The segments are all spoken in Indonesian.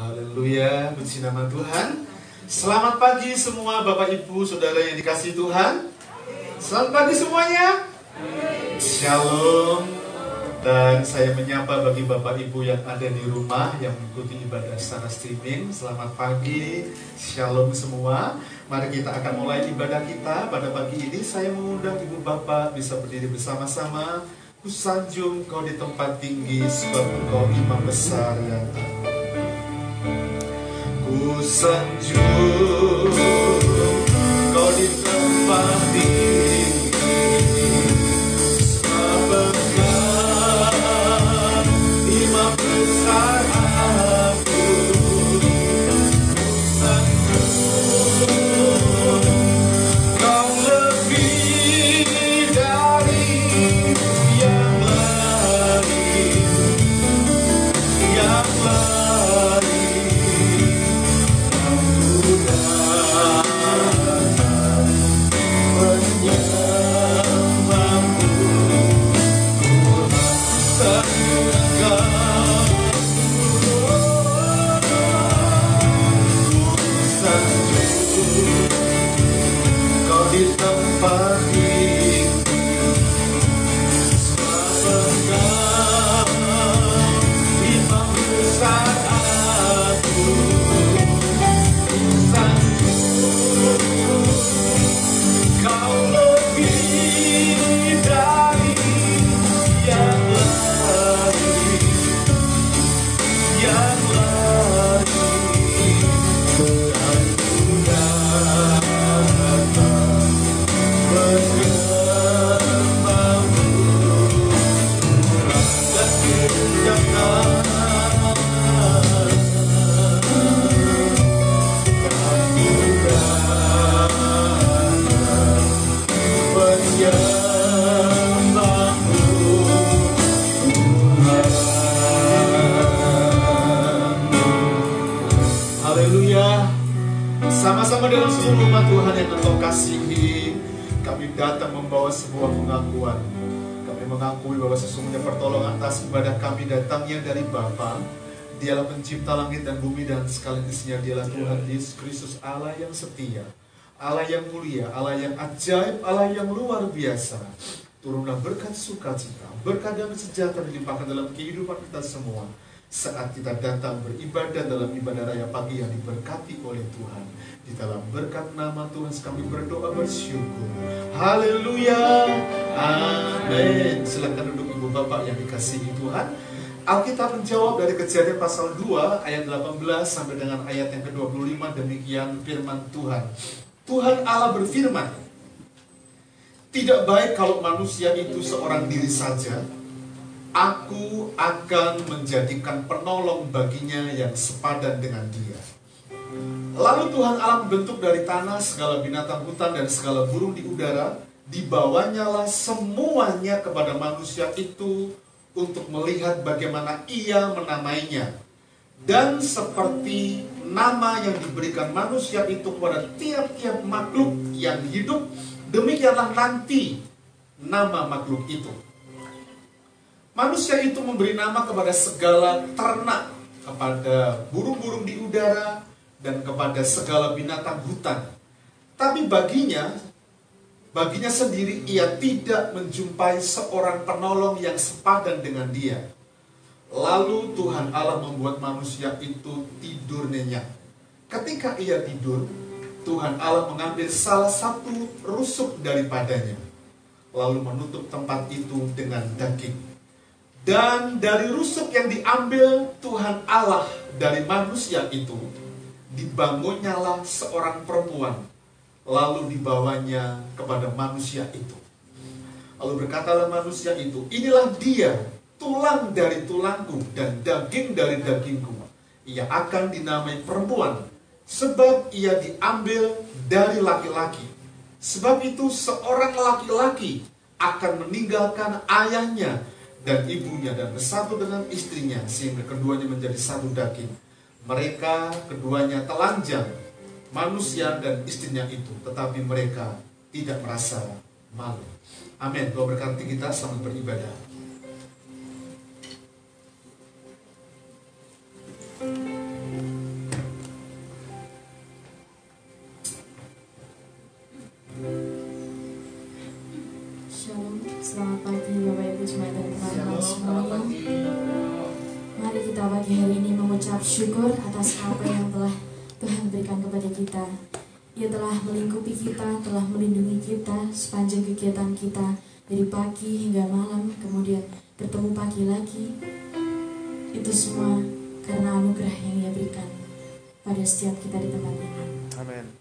Haleluya, puji nama Tuhan. Selamat pagi semua Bapak Ibu Saudara yang dikasihi Tuhan. Selamat pagi semuanya. Shalom. Dan saya menyapa bagi Bapak Ibu yang ada di rumah yang mengikuti ibadah secara streaming. Selamat pagi, shalom semua. Mari kita akan mulai ibadah kita pada pagi ini. Saya mengundang Ibu Bapak bisa berdiri bersama-sama. Kusanjung kau di tempat tinggi, sebab engkau imam besar yang agung. Kusanjung kau di tempat tinggi, sebab engkau imam besar agung. Kusanjung kau lebih dari yang lain, yang lain. Kau di tempat tinggi, sebab engkau imam besar agung. Kau lebih dari yang lain, yang lain. Dan ku datang bersamamu, dan kebijaksanaan. Haleluya. Sama-sama dengan seluruh umat Tuhan yang engkau kasihi, kami datang membawa sebuah pengakuan. Kami mengakui bahwa sesungguhnya pertolongan atas ibadah kami datangnya dari Bapa. Dialah pencipta langit dan bumi dan sekalian isinya. Dialah Tuhan Yesus Kristus, Allah yang setia, Allah yang mulia, Allah yang ajaib, Allah yang luar biasa. Turunlah berkat sukacita, berkat dan sejahtera dilimpahkan dalam kehidupan kita semua saat kita datang beribadah dalam ibadah raya pagi yang diberkati oleh Tuhan. Di dalam berkat nama Tuhan kami berdoa bersyukur. Haleluya, amin. Silakan duduk Ibu Bapak yang dikasihi Tuhan. Alkitab menjawab dari Kejadian pasal 2 ayat 18 sampai dengan ayat yang ke-25. Demikian firman Tuhan. Tuhan Allah berfirman, tidak baik kalau manusia itu seorang diri saja. Aku akan menjadikan penolong baginya yang sepadan dengan dia. Lalu Tuhan Allah membentuk dari tanah segala binatang hutan dan segala burung di udara. Dibawanyalah semuanya kepada manusia itu untuk melihat bagaimana ia menamainya. Dan seperti nama yang diberikan manusia itu kepada tiap-tiap makhluk yang hidup, demikianlah nanti nama makhluk itu. Manusia itu memberi nama kepada segala ternak, kepada burung-burung di udara, dan kepada segala binatang hutan. Tapi baginya sendiri ia tidak menjumpai seorang penolong yang sepadan dengan dia. Lalu Tuhan Allah membuat manusia itu tidur nyenyak. Ketika ia tidur, Tuhan Allah mengambil salah satu rusuk daripadanya, lalu menutup tempat itu dengan daging. Dan dari rusuk yang diambil Tuhan Allah dari manusia itu, dibangunnyalah seorang perempuan, lalu dibawanya kepada manusia itu. Lalu berkatalah manusia itu, inilah dia, tulang dari tulangku dan daging dari dagingku. Ia akan dinamai perempuan, sebab ia diambil dari laki-laki. Sebab itu seorang laki-laki akan meninggalkan ayahnya dan ibunya dan bersatu dengan istrinya, sehingga keduanya menjadi satu daging. Mereka keduanya telanjang, manusia dan istrinya itu, tetapi mereka tidak merasa malu. Amin. Tuhan berkati kita, selamat beribadah. semuanya. Mari kita pagi hari ini mengucap syukur atas apa yang telah Tuhan berikan kepada kita. Ia telah melingkupi kita, telah melindungi kita sepanjang kegiatan kita dari pagi hingga malam, kemudian bertemu pagi lagi. Itu semua karena anugerah yang Ia berikan pada setiap kita di tempat ini. Amin.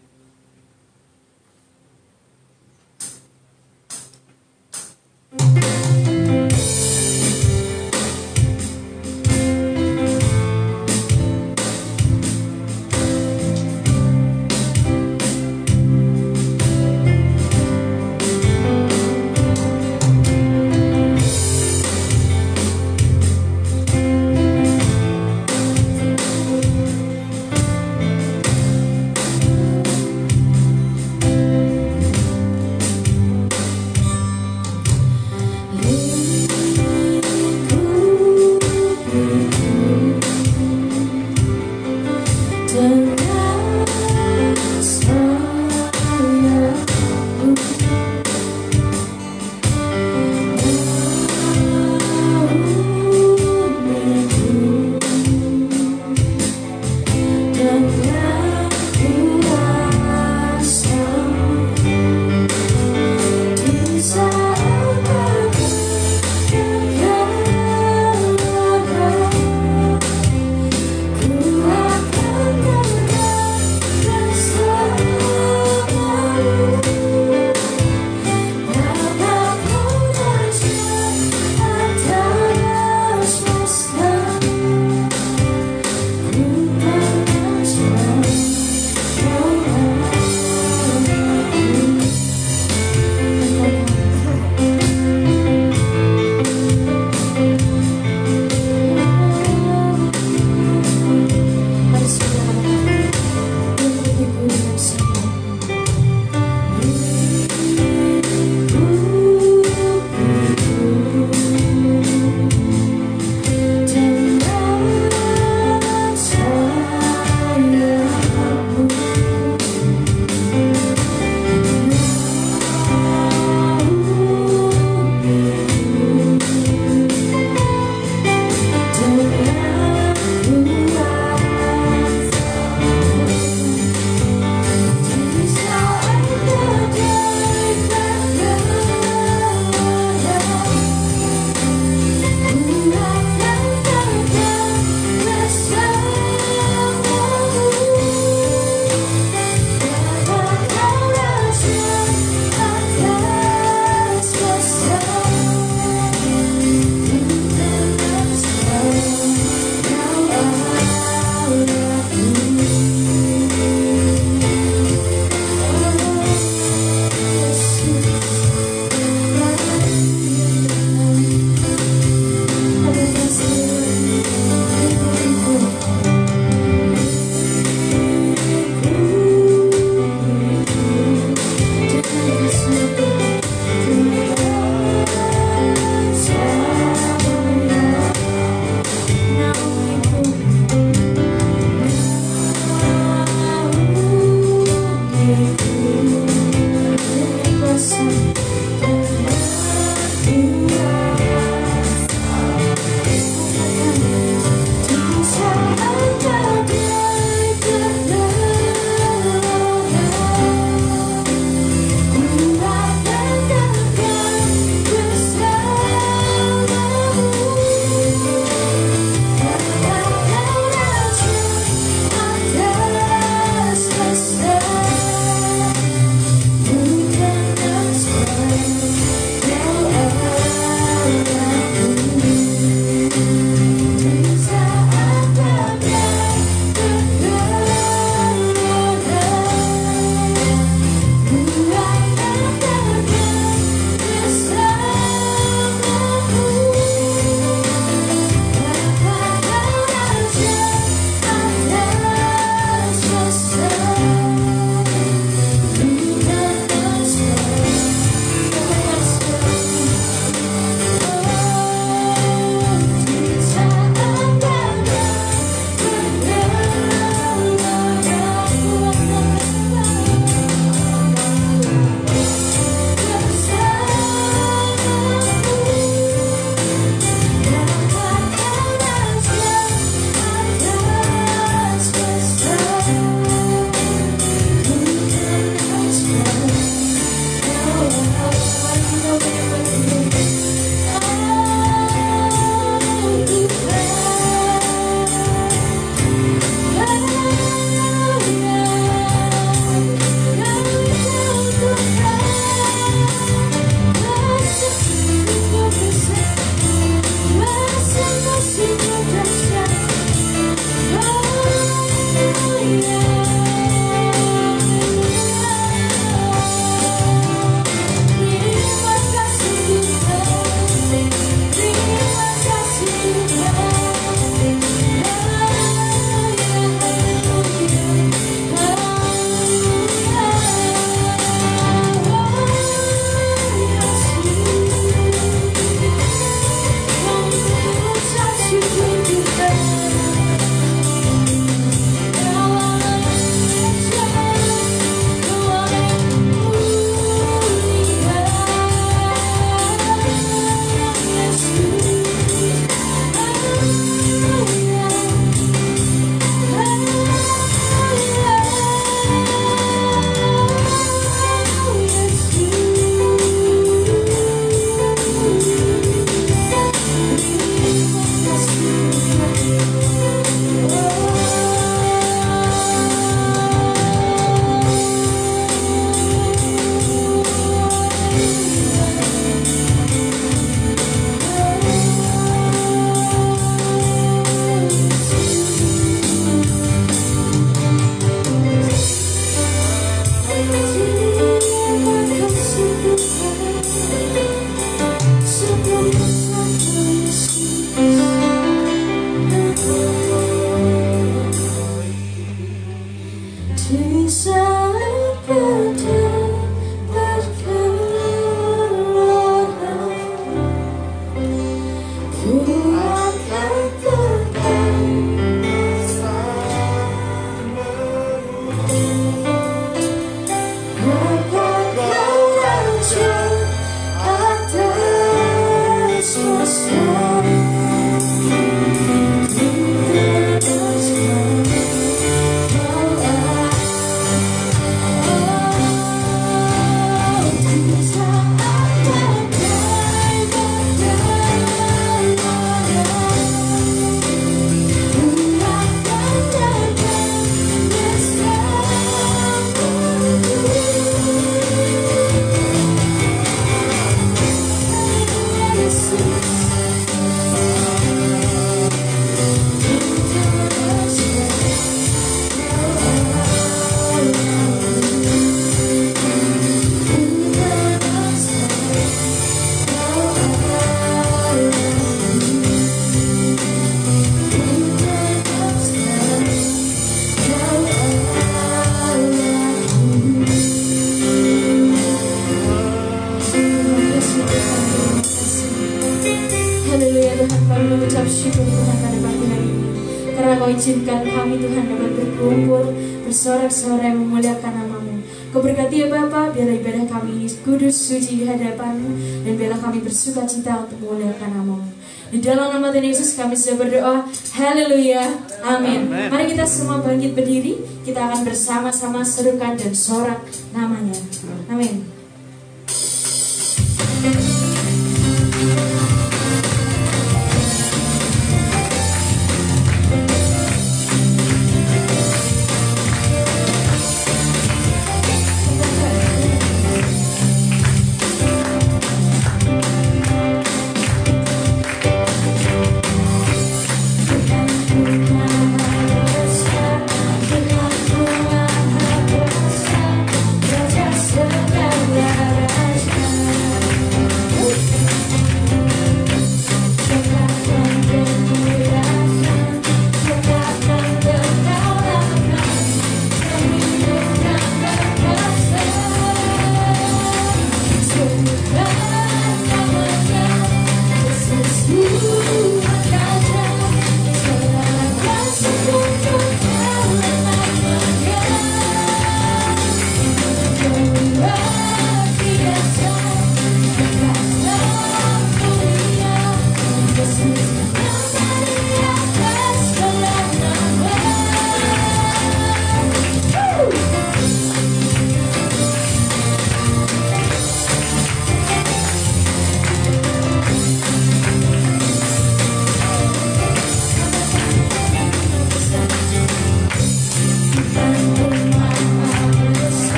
Izinkan kami Tuhan dapat berkumpul bersorak-sorai memuliakan nama-Mu. Kau berkati ya Bapa, biarlah ibadah kami ini kudus suci di hadapan-Mu, dan biarlah kami bersuka cita untuk memuliakan nama-Mu. Di dalam nama Tuhan Yesus kami sudah berdoa. Haleluya. Amin. Mari kita semua bangkit berdiri. Kita akan bersama-sama serukan dan sorak namanya. Amin.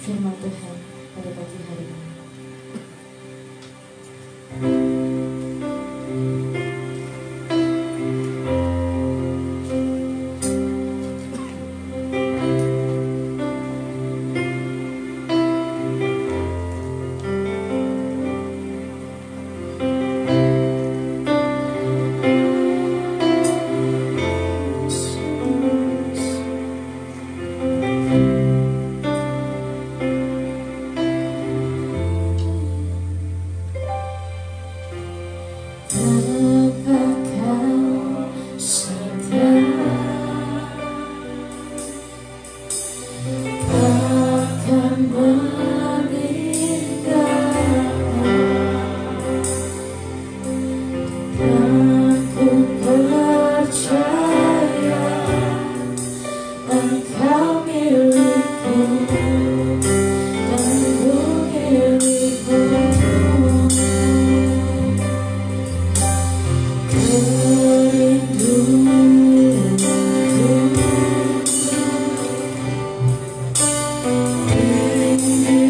firman Tuhan pada pagi hari ini. Thank you.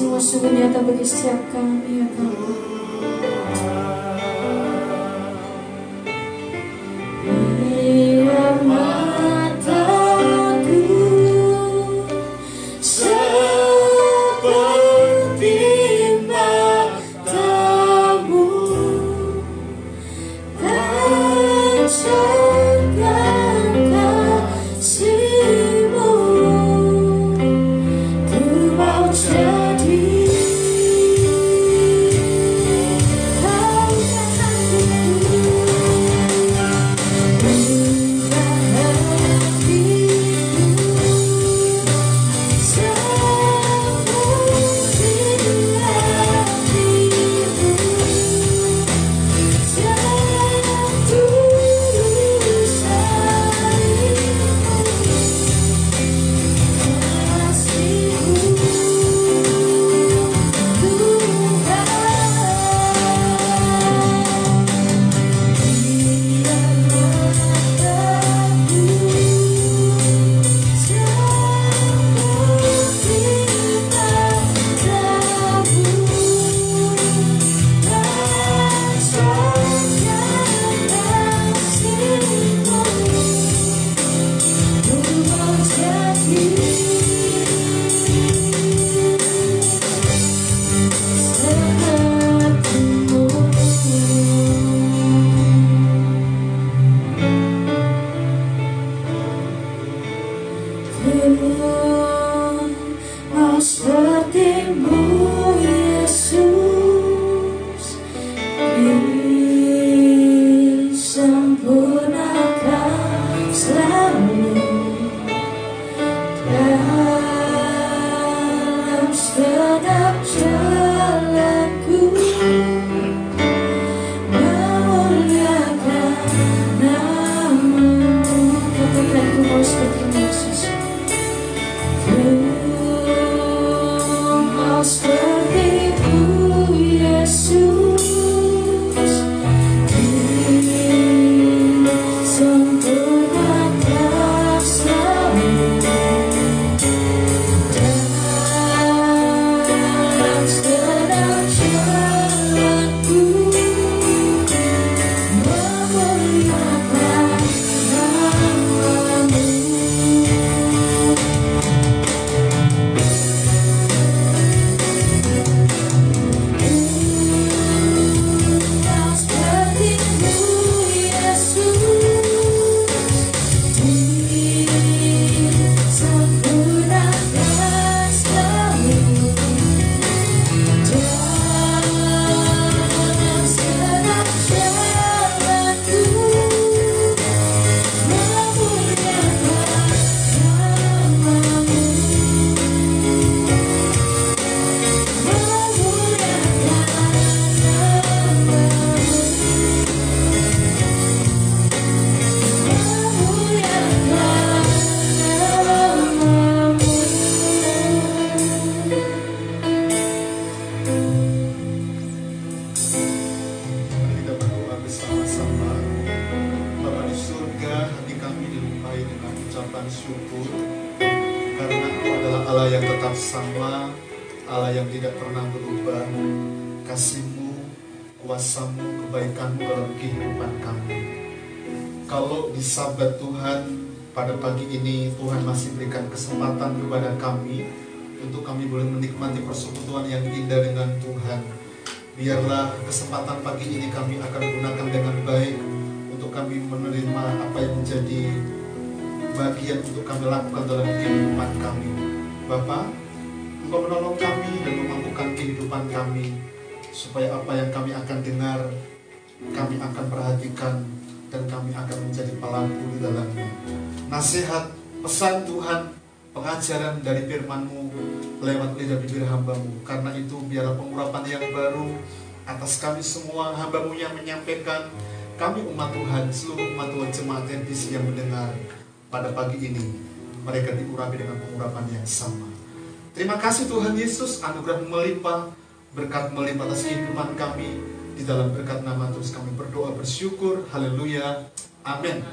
kasih-Mu sungguh nyata bagi setiap kami ya Bapa. Biar mataku seperti mata-Mu, pancarkan kasih-Mu, ku mau jadi mau seperti-Mu Yesus, disempurnakan selalu dalam setiap jalanku, memuliakan nama-Mu. Katakan aku mau seperti-Mu Yesus. Mau seperti-Mu Yesus, disempurnakan selalu dalam setiap jalanku, memuliakan nama-Mu. Syukur karena Engkau adalah Allah yang tetap sama, Allah yang tidak pernah berubah. Kasih-Mu, kuasa-Mu, kebaikan-Mu dalam kehidupan kami. Kalau di Sabat Tuhan pada pagi ini, Tuhan masih berikan kesempatan kepada kami untuk kami boleh menikmati persekutuan yang indah dengan Tuhan. Biarlah kesempatan pagi ini kami akan gunakan dengan baik untuk kami menerima apa yang menjadi bagian untuk kami lakukan dalam kehidupan kami. Bapa, Engkau menolong kami dan memampukan kehidupan kami, supaya apa yang kami akan dengar, kami akan perhatikan, dan kami akan menjadi pelaku di dalamnya. Nasihat, pesan Tuhan, pengajaran dari firman-Mu lewat lidah bibir hamba-Mu. Karena itu biarlah pengurapan yang baru atas kami semua, hamba-Mu yang menyampaikan, kami umat Tuhan, seluruh umat Tuhan jemaat NBC yang mendengar pada pagi ini, mereka diurapi dengan pengurapan yang sama. Terima kasih Tuhan Yesus, anugerah melimpah, berkat melimpah atas kehidupan kami. Di dalam berkat nama terus kami berdoa bersyukur. Haleluya, amin.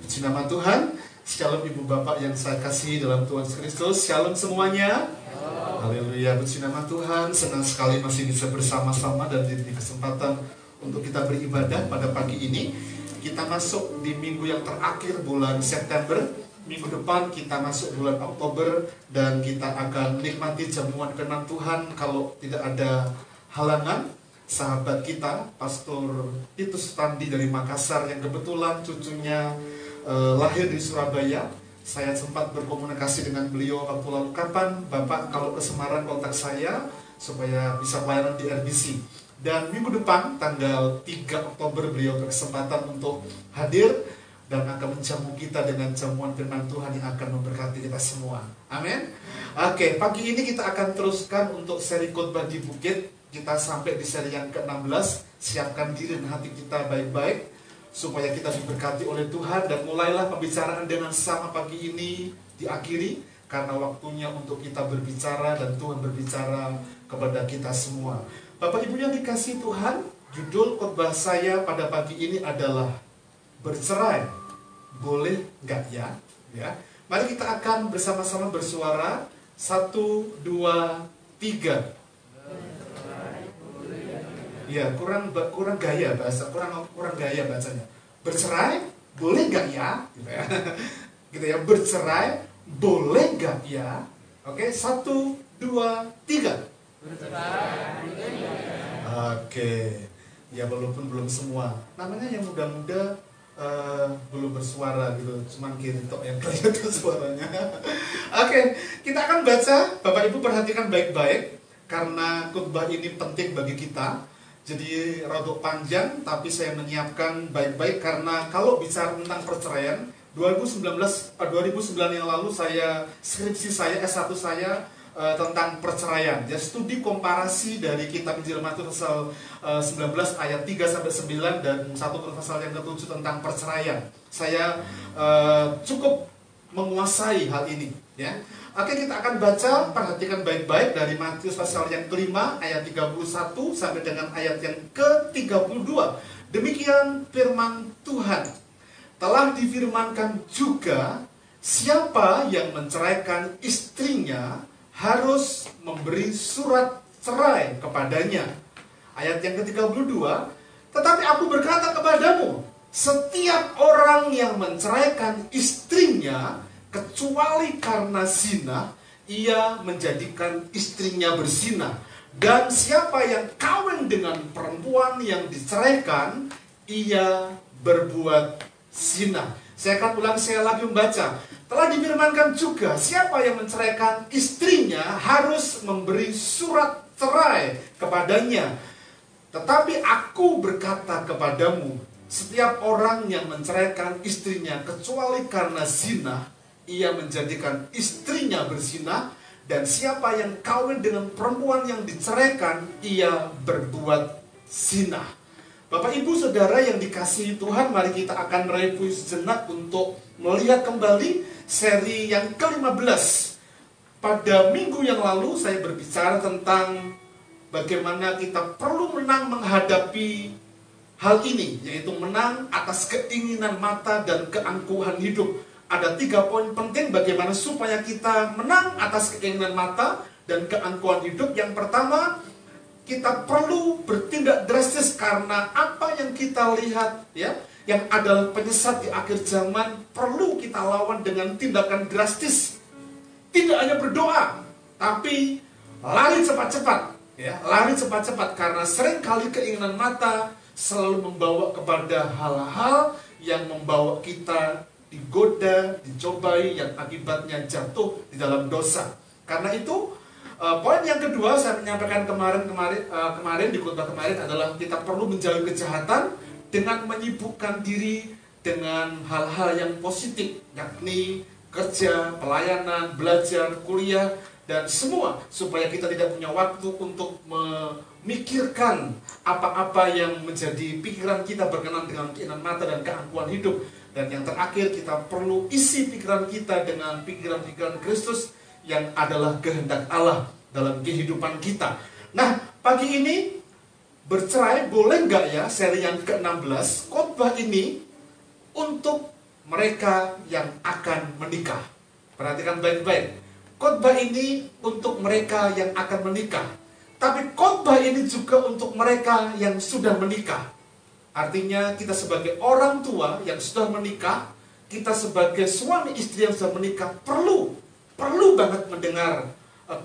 Puji nama Tuhan. Shalom ibu bapak yang saya kasihi dalam Tuhan Kristus. Shalom semuanya. Haleluya, puji nama Tuhan. Senang sekali masih bisa bersama-sama dan diberi kesempatan untuk kita beribadah pada pagi ini. Kita masuk di minggu yang terakhir bulan September. Minggu depan kita masuk bulan Oktober dan kita akan nikmati jamuan firman Tuhan kalau tidak ada halangan. Sahabat kita, Pastor Titus Tandi dari Makassar yang kebetulan cucunya lahir di Surabaya. Saya sempat berkomunikasi dengan beliau waktu lalu, kapan Bapak kalau ke Semarang kontak saya supaya bisa pelayanan di RBC. Dan minggu depan tanggal 3 Oktober beliau berkesempatan untuk hadir dan akan menjamu kita dengan jamuan firman Tuhan yang akan memberkati kita semua. Amin. Oke, pagi ini kita akan teruskan untuk seri khotbah di Bukit. Kita sampai di seri yang ke-16. Siapkan diri dan hati kita baik-baik supaya kita diberkati oleh Tuhan. Dan mulailah pembicaraan dengan sama pagi ini diakhiri, karena waktunya untuk kita berbicara dan Tuhan berbicara kepada kita semua. Bapak Ibu yang dikasihi Tuhan, judul khotbah saya pada pagi ini adalah bercerai boleh nggak ya? Mari kita akan bersama-sama bersuara. 1, 2, 3. Ya, kurang gaya bahasa, kurang gaya bacanya. Bercerai boleh nggak ya? Gitu ya, bercerai boleh nggak ya? Oke, 1, 2, 3. Oke, ya walaupun belum semua. Namanya yang muda-muda belum bersuara gitu, cuman Gintok yang kelihatan suaranya. Oke, kita akan baca. Bapak Ibu perhatikan baik-baik karena khotbah ini penting bagi kita. Jadi rada panjang, tapi saya menyiapkan baik-baik karena kalau bicara tentang perceraian, 2009 yang lalu skripsi saya S1 saya tentang perceraian. Ya, studi komparasi dari kitab Injil Matius pasal 19 ayat 3 sampai 9 dan 1 pasal yang ke-7 tentang perceraian. Saya cukup menguasai hal ini, ya. Oke, kita akan baca, perhatikan baik-baik dari Matius pasal yang ke-5 ayat 31 sampai dengan ayat yang ke-32. Demikian firman Tuhan. Telah difirmankan juga, siapa yang menceraikan istrinya harus memberi surat cerai kepadanya. Ayat yang ke-32, tetapi aku berkata kepadamu, setiap orang yang menceraikan istrinya kecuali karena zina, ia menjadikan istrinya berzina. Dan siapa yang kawin dengan perempuan yang diceraikan, ia berbuat zina. Saya akan ulang, saya lagi membaca. Telah difirmankan juga, siapa yang menceraikan istrinya harus memberi surat cerai kepadanya. Tetapi aku berkata kepadamu, setiap orang yang menceraikan istrinya kecuali karena zina, ia menjadikan istrinya berzina. Dan siapa yang kawin dengan perempuan yang diceraikan, ia berbuat zina. Bapak Ibu Saudara yang dikasihi Tuhan, mari kita akan review sejenak untuk melihat kembali seri yang ke-15. Pada minggu yang lalu saya berbicara tentang bagaimana kita perlu menang menghadapi hal ini, yaitu menang atas keinginan mata dan keangkuhan hidup. Ada 3 poin penting bagaimana supaya kita menang atas keinginan mata dan keangkuhan hidup. Yang pertama, kita perlu bertindak drastis karena apa yang kita lihat, ya, yang adalah penyesat di akhir zaman, perlu kita lawan dengan tindakan drastis. Tidak hanya berdoa, tapi lari cepat-cepat, ya, lari cepat-cepat karena seringkali keinginan mata selalu membawa kepada hal-hal yang membawa kita digoda, dicobai, yang akibatnya jatuh di dalam dosa. Karena itu, poin yang kedua saya menyampaikan kemarin di khotbah kemarin adalah kita perlu menjauhi kejahatan dengan menyibukkan diri dengan hal-hal yang positif, yakni kerja, pelayanan, belajar, kuliah, dan semua, supaya kita tidak punya waktu untuk memikirkan apa-apa yang menjadi pikiran kita berkenan dengan keinginan mata dan keangkuhan hidup. Dan yang terakhir, kita perlu isi pikiran kita dengan pikiran-pikiran Kristus yang adalah kehendak Allah dalam kehidupan kita. Nah, pagi ini bercerai boleh nggak ya, seri yang ke-16. Khotbah ini untuk mereka yang akan menikah. Perhatikan baik-baik. khotbah ini untuk mereka yang akan menikah. Tapi khotbah ini juga untuk mereka yang sudah menikah. Artinya kita sebagai orang tua yang sudah menikah, kita sebagai suami istri yang sudah menikah perlu banget mendengar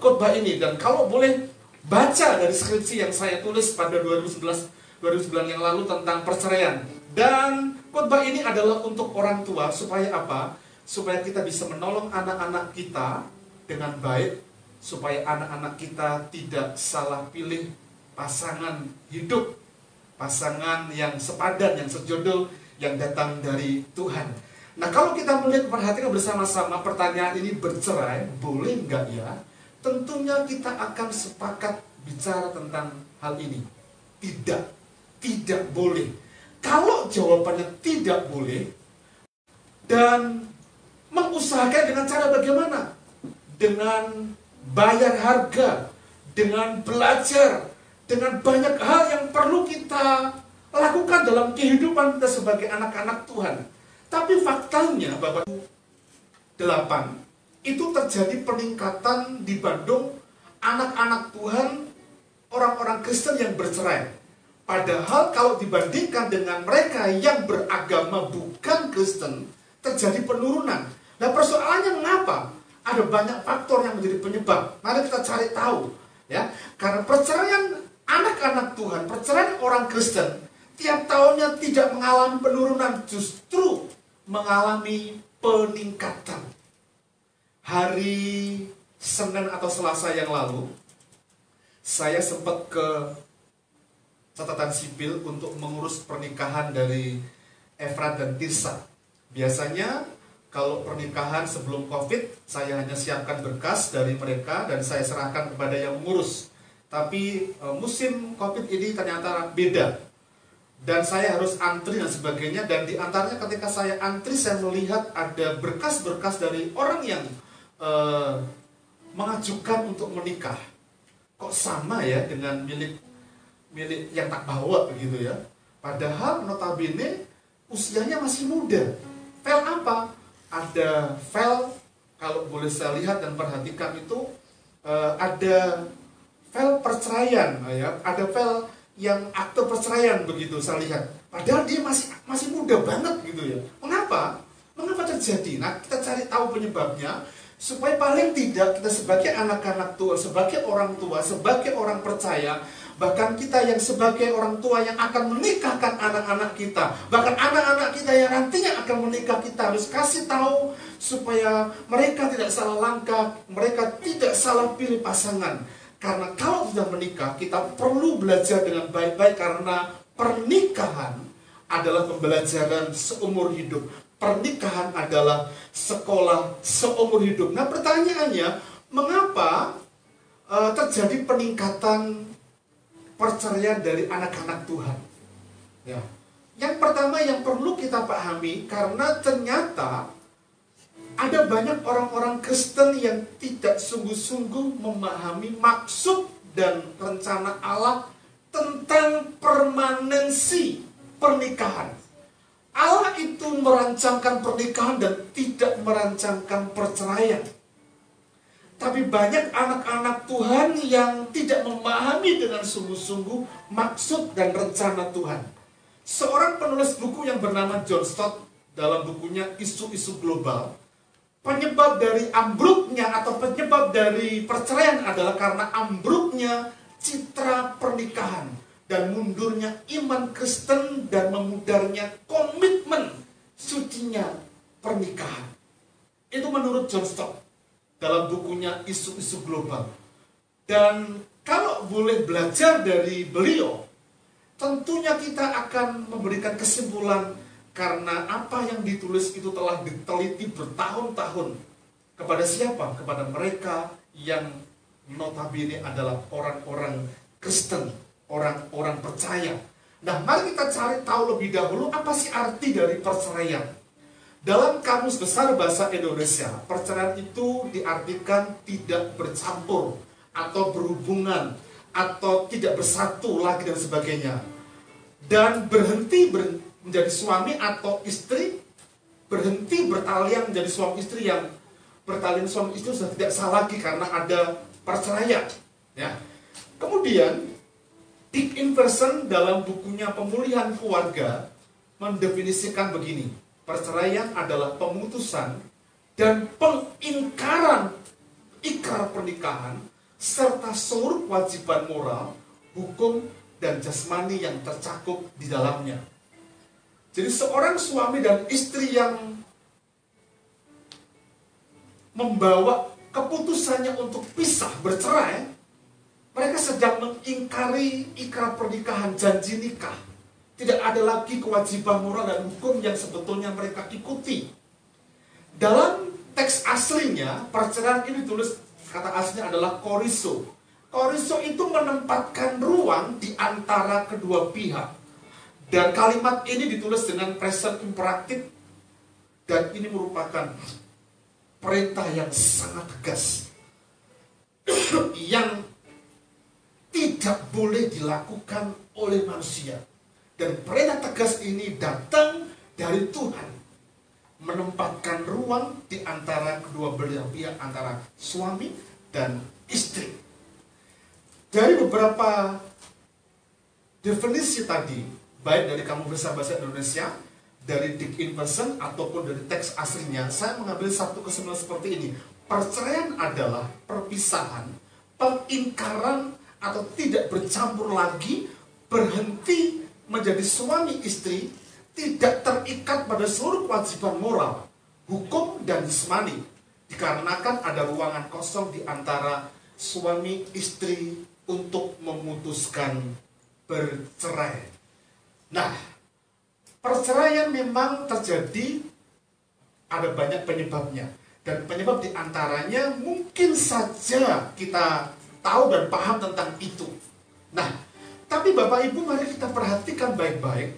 khotbah ini. Dan kalau boleh baca dari skripsi yang saya tulis pada 2009 yang lalu tentang perceraian. Dan khotbah ini adalah untuk orang tua supaya apa? Supaya kita bisa menolong anak-anak kita dengan baik, supaya anak-anak kita tidak salah pilih pasangan hidup, pasangan yang sepadan, yang sejodoh, yang datang dari Tuhan. Nah, kalau kita melihat, perhatikan bersama-sama pertanyaan ini, bercerai boleh nggak ya? Tentunya kita akan sepakat bicara tentang hal ini. Tidak boleh. Kalau jawabannya tidak boleh, dan mengusahakan dengan cara bagaimana? Dengan bayar harga, dengan belajar, dengan banyak hal yang perlu kita lakukan dalam kehidupan kita sebagai anak-anak Tuhan. Tapi faktanya, Bapak 8, itu terjadi peningkatan di Bandung anak-anak Tuhan, orang-orang Kristen yang bercerai. Padahal kalau dibandingkan dengan mereka yang beragama bukan Kristen, terjadi penurunan. Nah, persoalannya mengapa? Ada banyak faktor yang menjadi penyebab. Mari kita cari tahu, ya. Karena perceraian anak-anak Tuhan, perceraian orang Kristen, tiap tahunnya tidak mengalami penurunan, justru mengalami peningkatan. Hari Senin atau Selasa yang lalu, saya sempat ke catatan sipil untuk mengurus pernikahan dari Efrat dan Tirsa. Biasanya kalau pernikahan sebelum COVID, saya hanya siapkan berkas dari mereka dan saya serahkan kepada yang mengurus. Tapi musim COVID ini ternyata beda. Dan saya harus antri dan sebagainya. Dan di antaranya ketika saya antri, saya melihat ada berkas-berkas dari orang yang mengajukan untuk menikah. Kok sama ya dengan milik yang tak bawa begitu ya. Padahal notabene usianya masih muda. File apa? Ada file, kalau boleh saya lihat dan perhatikan itu, ada file perceraian, ya. Ada file yang akte perceraian begitu saya lihat. Padahal dia masih muda banget gitu ya. Mengapa? Mengapa terjadi? Nah, kita cari tahu penyebabnya supaya paling tidak kita sebagai anak-anak tua, sebagai orang tua, sebagai orang percaya, bahkan kita yang sebagai orang tua yang akan menikahkan anak-anak kita, bahkan anak-anak kita yang nantinya akan menikah, kita harus kasih tahu supaya mereka tidak salah langkah, mereka tidak salah pilih pasangan. Karena kalau sudah menikah, kita perlu belajar dengan baik-baik, karena pernikahan adalah pembelajaran seumur hidup. Pernikahan adalah sekolah seumur hidup. Nah, pertanyaannya, mengapa terjadi peningkatan perceraian dari anak-anak Tuhan? Ya. Yang pertama yang perlu kita pahami, karena ternyata ada banyak orang-orang Kristen yang tidak sungguh-sungguh memahami maksud dan rencana Allah tentang permanensi pernikahan. Allah itu merancangkan pernikahan dan tidak merancangkan perceraian. Tapi banyak anak-anak Tuhan yang tidak memahami dengan sungguh-sungguh maksud dan rencana Tuhan. Seorang penulis buku yang bernama John Stott, dalam bukunya Isu-Isu Global, penyebab dari ambruknya atau penyebab dari perceraian adalah karena ambruknya citra pernikahan dan mundurnya iman Kristen dan memudarnya komitmen sucinya pernikahan. Itu menurut John Stott dalam bukunya Isu-Isu Global. Dan kalau boleh belajar dari beliau, tentunya kita akan memberikan kesimpulan, karena apa yang ditulis itu telah diteliti bertahun-tahun. Kepada siapa? Kepada mereka yang notabene adalah orang-orang Kristen, orang-orang percaya. Nah, mari kita cari tahu lebih dahulu apa sih arti dari perceraian. Dalam Kamus Besar Bahasa Indonesia, perceraian itu diartikan tidak bercampur, atau berhubungan, atau tidak bersatu lagi dan sebagainya. Dan berhenti menjadi suami atau istri, berhenti bertalian menjadi suami istri yang bertalian suami istri sudah tidak sah lagi karena ada perceraian. Ya. Kemudian Dick Inverson dalam bukunya Pemulihan Keluarga mendefinisikan begini: perceraian adalah pemutusan dan pengingkaran ikrar pernikahan serta seluruh kewajiban moral, hukum, dan jasmani yang tercakup di dalamnya. Jadi seorang suami dan istri yang membawa keputusannya untuk pisah, bercerai, mereka sedang mengingkari ikrar pernikahan, janji nikah. Tidak ada lagi kewajiban moral dan hukum yang sebetulnya mereka ikuti. Dalam teks aslinya, perceraian ini ditulis, kata aslinya adalah koriso. Koriso itu menempatkan ruang di antara kedua pihak. Dan kalimat ini ditulis dengan present imperatif. Dan ini merupakan perintah yang sangat tegas. Yang tidak boleh dilakukan oleh manusia. Dan perintah tegas ini datang dari Tuhan. Menempatkan ruang di antara kedua belah pihak, antara suami dan istri. Dari beberapa definisi tadi, baik dari Kamus Besar Bahasa Indonesia, dari Dick Inverson, ataupun dari teks aslinya, saya mengambil satu kesimpulan seperti ini. Perceraian adalah perpisahan, pengingkaran, atau tidak bercampur lagi, berhenti menjadi suami istri, tidak terikat pada seluruh kewajiban moral, hukum, dan jasmani, dikarenakan ada ruangan kosong di antara suami istri untuk memutuskan bercerai. Nah, perceraian memang terjadi, ada banyak penyebabnya. Dan penyebab diantaranya mungkin saja kita tahu dan paham tentang itu. Nah, tapi Bapak Ibu, mari kita perhatikan baik-baik.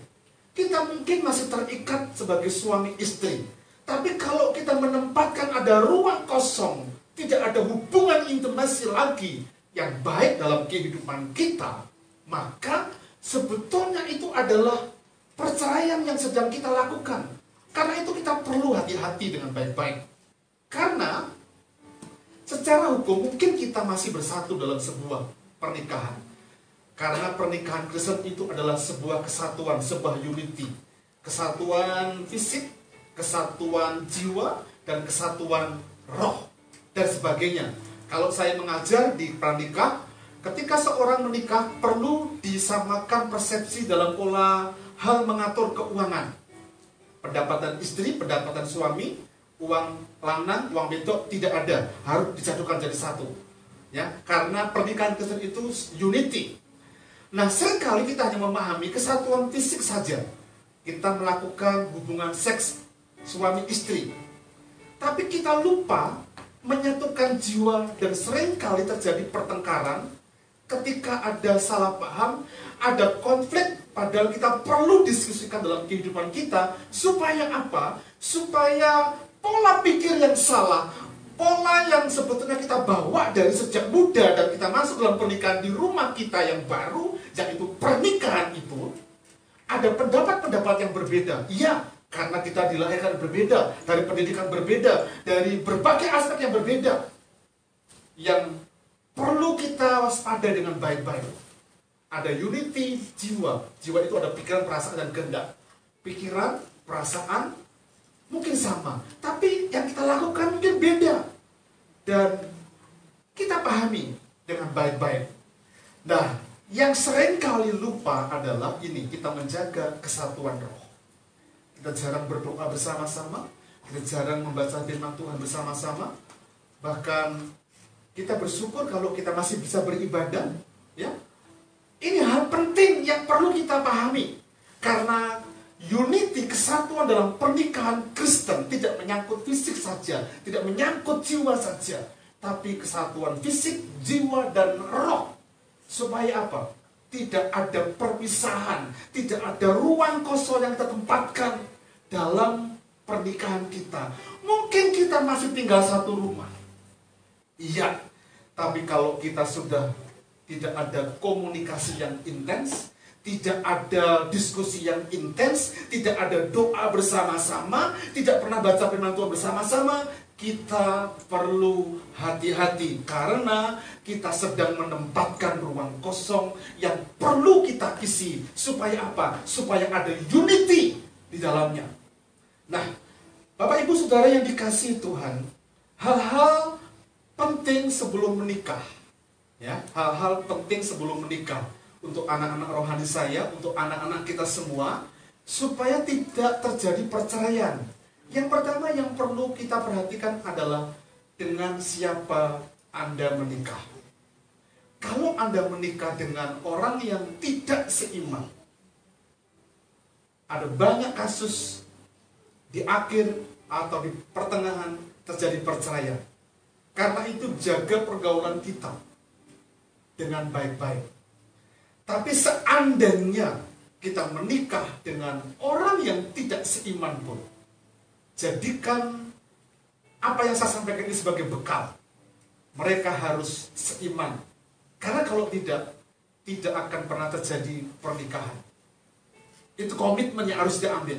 Kita mungkin masih terikat sebagai suami istri. Tapi kalau kita menempatkan ada ruang kosong, tidak ada hubungan intimasi lagi yang baik dalam kehidupan kita, maka sebetulnya itu adalah perceraian yang sedang kita lakukan. Karena itu kita perlu hati-hati dengan baik-baik. Karena secara hukum mungkin kita masih bersatu dalam sebuah pernikahan. Karena pernikahan Kristen itu adalah sebuah kesatuan, sebuah unity. Kesatuan fisik, kesatuan jiwa, dan kesatuan roh, dan sebagainya. Kalau saya mengajar di pranikah, ketika seorang menikah perlu disamakan persepsi dalam pola hal mengatur keuangan. Pendapatan istri, pendapatan suami, uang lanang, uang wedok tidak ada, harus disatukan jadi satu. Ya, karena pernikahan Kristen itu unity. Nah, seringkali kita hanya memahami kesatuan fisik saja. Kita melakukan hubungan seks suami istri. Tapi kita lupa menyatukan jiwa, dan seringkali terjadi pertengkaran ketika ada salah paham, ada konflik, padahal kita perlu diskusikan dalam kehidupan kita. Supaya apa? Supaya pola pikir yang salah, pola yang sebetulnya kita bawa dari sejak muda dan kita masuk dalam pernikahan di rumah kita yang baru, yaitu pernikahan itu, ada pendapat-pendapat yang berbeda. Iya, karena kita dilahirkan berbeda, dari pendidikan berbeda, dari berbagai aspek yang berbeda, yang perlu kita waspada dengan baik-baik. Ada unity jiwa. Jiwa itu ada pikiran, perasaan, dan kehendak. Pikiran, perasaan mungkin sama, tapi yang kita lakukan mungkin beda. Dan kita pahami dengan baik-baik. Nah, yang sering kali lupa adalah ini, kita menjaga kesatuan roh. Kita jarang berdoa bersama-sama, kita jarang membaca firman Tuhan bersama-sama. Bahkan kita bersyukur kalau kita masih bisa beribadah, ya. Ini hal penting yang perlu kita pahami. Karena unity, kesatuan dalam pernikahan Kristen tidak menyangkut fisik saja, tidak menyangkut jiwa saja, tapi kesatuan fisik, jiwa, dan roh. Supaya apa? Tidak ada perpisahan, tidak ada ruang kosong yang kita tempatkan dalam pernikahan kita. Mungkin kita masih tinggal satu rumah. Iya, tapi kalau kita sudah tidak ada komunikasi yang intens, tidak ada diskusi yang intens, tidak ada doa bersama-sama, tidak pernah baca firman Tuhan bersama-sama, kita perlu hati-hati karena kita sedang menempatkan ruang kosong yang perlu kita isi. Supaya apa? Supaya ada unity di dalamnya. Nah, Bapak Ibu Saudara yang dikasihi Tuhan, hal-hal penting sebelum menikah, ya, hal-hal penting sebelum menikah untuk anak-anak rohani saya, untuk anak-anak kita semua, supaya tidak terjadi perceraian. Yang pertama yang perlu kita perhatikan adalah dengan siapa Anda menikah. Kalau Anda menikah dengan orang yang tidak seiman, ada banyak kasus di akhir atau di pertengahan terjadi perceraian. Karena itu jaga pergaulan kita dengan baik-baik. Tapi seandainya kita menikah dengan orang yang tidak seiman pun, jadikan apa yang saya sampaikan ini sebagai bekal. Mereka harus seiman. Karena kalau tidak akan pernah terjadi pernikahan. Itu komitmen yang harus diambil.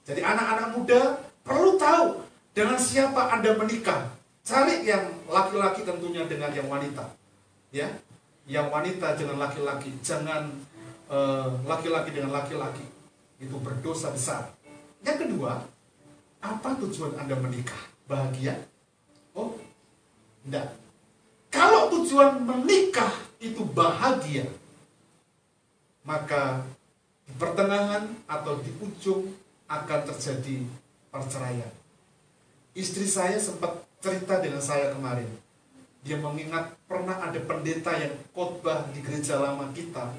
Jadi anak-anak muda perlu tahu dengan siapa Anda menikah. Cari yang laki-laki tentunya dengan yang wanita. Ya, yang wanita dengan laki-laki. Jangan laki-laki dengan laki-laki. Itu berdosa besar. Yang kedua, apa tujuan Anda menikah? Bahagia? Oh, enggak. Kalau tujuan menikah itu bahagia, maka di pertengahan atau di ujung akan terjadi perceraian. Istri saya sempat cerita dengan saya kemarin. Dia mengingat pernah ada pendeta yang khotbah di gereja lama kita.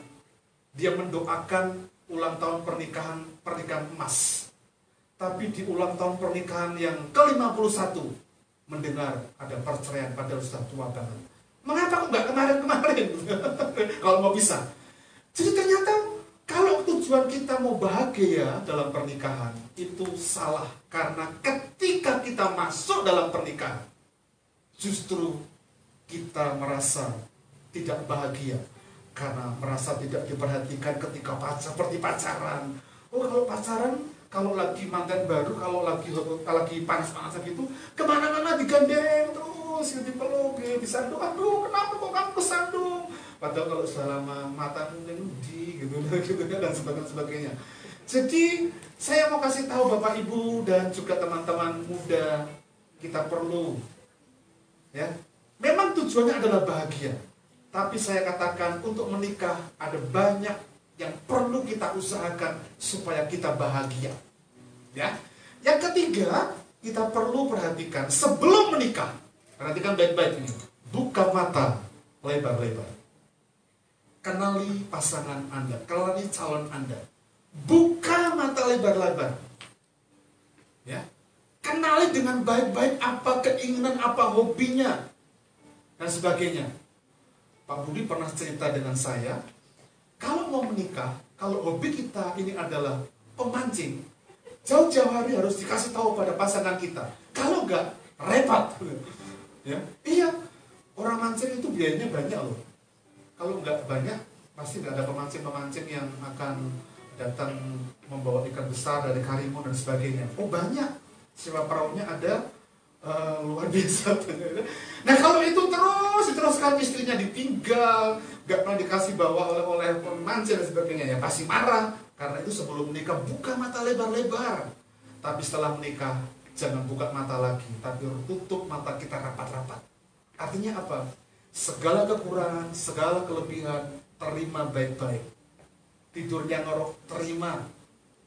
Dia mendoakan ulang tahun pernikahan emas. Tapi di ulang tahun pernikahan yang ke-51 mendengar ada perceraian, padahal sudah tua banget. Mengapa kok nggak kemarin-kemarin? Kalau mau bisa. Jadi ternyata kalau tujuan kita mau bahagia dalam pernikahan, itu salah. Karena ketika kita masuk dalam pernikahan, justru kita merasa tidak bahagia. Karena merasa tidak diperhatikan ketika seperti pacaran. Oh, kalau pacaran, kalau lagi mantan baru, kalau lagi panas-panasan gitu, kemana-mana digandeng terus, dipeluk, disandung. Aduh, kenapa kok kamu kesandung? Padahal kalau sudah lama mata menudi gitu, dan sebagainya. Jadi saya mau kasih tahu Bapak Ibu dan juga teman-teman muda, kita perlu, ya. Memang tujuannya adalah bahagia, tapi saya katakan untuk menikah ada banyak yang perlu kita usahakan supaya kita bahagia. Ya. Yang ketiga, kita perlu perhatikan sebelum menikah. Perhatikan baik-baik ini. Buka mata lebar-lebar. Kenali pasangan Anda, kenali calon Anda. Buka mata lebar-lebar. Ya. Kenali dengan baik-baik apa keinginan, apa hobinya, dan sebagainya. Pak Budi pernah cerita dengan saya, kalau mau menikah, kalau hobi kita ini adalah pemancing, jauh-jauh hari harus dikasih tahu pada pasangan kita. Kalau enggak, repot. Ya, iya, orang mancing itu biayanya banyak loh. Kalau enggak banyak, pasti enggak ada pemancing-pemancing yang akan datang membawa ikan besar dari Karimun dan sebagainya. Oh banyak, sewa perahunya ada, luar biasa. Nah kalau itu diteruskan istrinya ditinggal, gak pernah dikasih bawa oleh pemancing dan sebagainya, ya pasti marah. Karena itu sebelum menikah buka mata lebar-lebar. Tapi setelah menikah jangan buka mata lagi, tapi tutup mata kita rapat-rapat. Artinya apa? Segala kekurangan, segala kelebihan terima baik-baik. Tidurnya ngorok terima,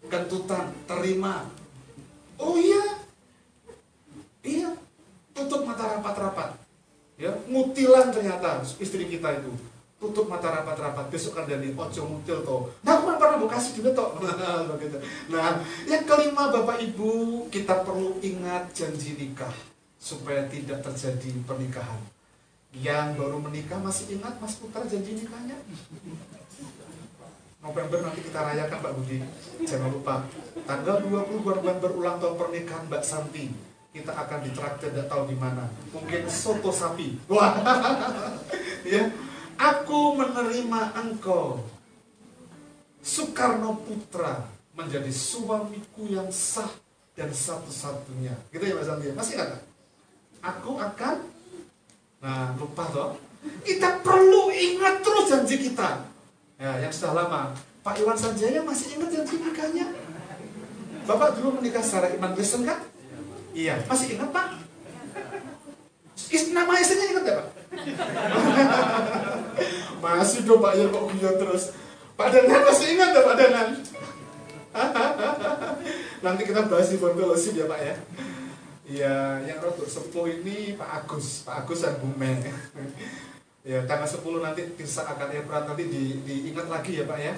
kentutan terima. Oh iya, iya, tutup mata rapat-rapat. Ya, mutilan ternyata istri kita itu. Tutup mata rapat-rapat, besok kan dari ojo mutil toh. Nah, aku pernah mau kasih juga toh. Nah, yang kelima Bapak Ibu, kita perlu ingat janji nikah supaya tidak terjadi pernikahan. Yang baru menikah masih ingat Mas Putra janji nikahnya? November nanti kita rayakan Pak Budi. Jangan lupa tanggal 20 November ulang tahun pernikahan Mbak Santi. Kita akan ditraktir, tidak tahu di mana. Mungkin soto sapi. Wah. Ya. Aku menerima engkau, Soekarno Putra, menjadi suamiku yang sah dan satu-satunya. Gitu ya Mas Santi. Masih ingat? aku akan. Nah, lupa toh. Kita perlu ingat terus janji kita. Ya, yang sudah lama. Pak Iwan Sanjaya masih ingat janji nikahnya? Bapak dulu menikah secara iman Kristen kan? Iya, masih ingat Pak? Nama istrinya ingat ya Pak? Masih dong Pak, ya kok guyon terus. Pak Danan masih ingat ya Pak Danan? Nanti kita bahas di fellowship ya Pak ya. Iya, yang rotok 10 ini Pak Agus dan Bu Meng. Ya, tanggal 10 nanti Tirsa akan Efrat nanti diingat lagi ya Pak ya.